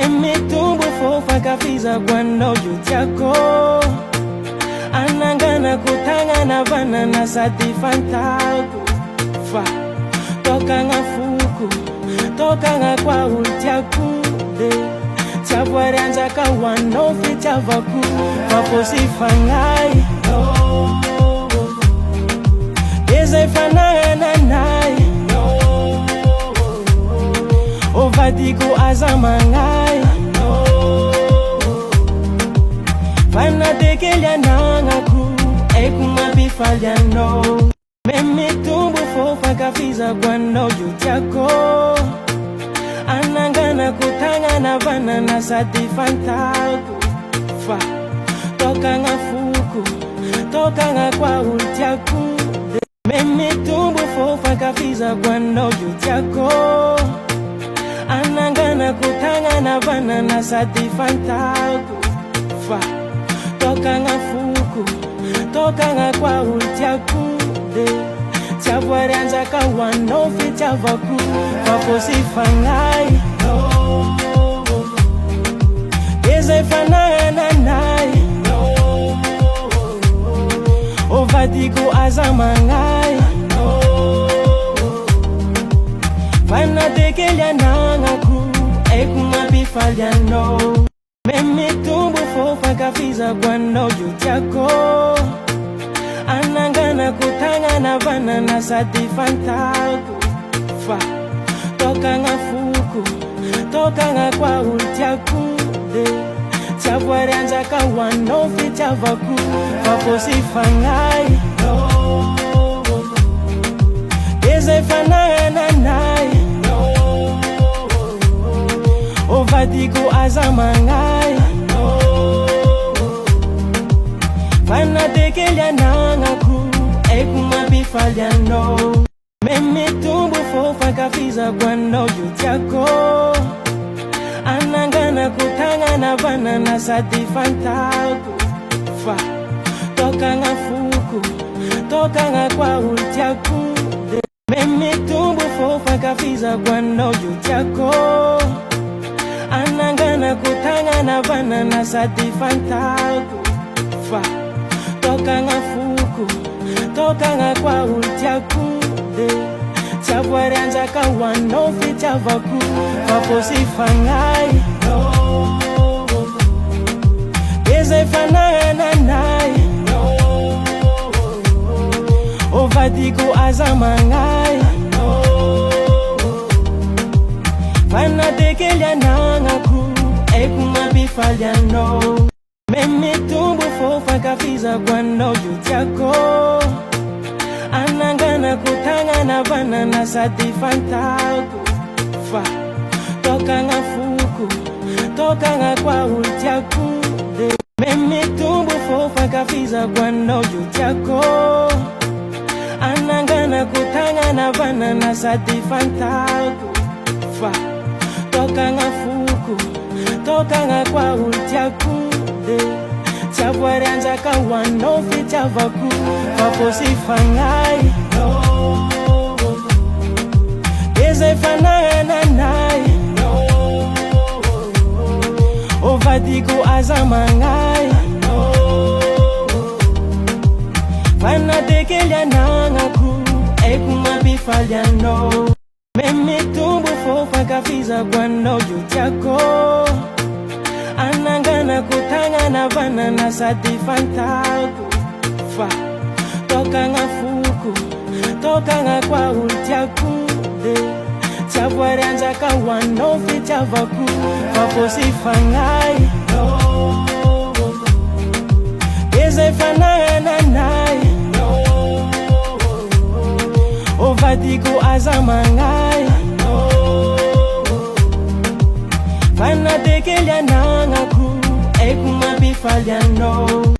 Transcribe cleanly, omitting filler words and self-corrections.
Mimi tumbo fofa kafiza kwando jutiako Anangana kutangana vana na sati fantaku Fa Toka nga fuku Toka nga kwa ultiaku de Chabwari anjaka wanofi chavaku Maposi fangai Eze fanana nai Ovadiku azamangai Fana tekelia nangaku Eku mabifalya no Memi tumbu fofa kafiza kwando jutiako Anangana kutangana vana na sati fantaku Fa Toka nga fuku Toka nga kwa ultiaku Memi tumbu fofa kafiza kwando jutiako Anangana kutangana vana na sati fantaku Fa Toka nga fuku Toka nga kwa ultiaku de Chabwari anjaka wanofi chavaku Maposi fangai Eze fanana nai Ovadiku azamangai Fana tekelia nangaku Eku mabifalya no Memi tumbu fofa kafiza kwando jutiako Anangana kutangana vana na sati fantaku Fa Toka nga fuku Toka nga kwa ultiaku de Chabwari anjaka wanofi chavaku Maposi fangai Eze fanana nai Ovadiku azamangai Fana tekelia nangaku Eku mabifalya no Memi tumbu fofa kafiza kwando jutiako Anangana kutangana vana na sati fantaku Fa Toka nga fuku Toka nga kwa ultiaku Memi tumbu fofa kafiza kwando jutiako Anangana kutangana vana na sati fantaku Fa Toka nga fuku Toka nga kwa ultiaku de Chabwari anjaka wanofi chavaku Maposi fangai Eze fanana nai Ovadiku azamangai Fana tekelia nangaku Eku mabifalya no Memi tumbu fofa kafiza kwando jutiako Anangana kutangana vana na sati fantaku Fa Toka nga fuku Toka nga kwa ultiaku de Memi tumbu fofa kafiza kwando jutiako Anangana kutangana vana na sati fantaku Fa Toka nga fuku Toka nga kwa ultiaku de Chabwari anjaka wanofi chavaku Maposi fangai Eze fanana nai Ovadiku azamangai Fana tekelia nangaku Eku mabifalya no Memi tumbu fofa kafiza kwando jutiako Anangana kutangana vana na sati fantaku Fa Toka nga fuku Toka nga kwa ultiaku de Chabwari anjaka wanofi chavaku Maposi fangai Eze fanana nai Ovadiku azamangai Fana tekelia nangaku Eku mabifalya no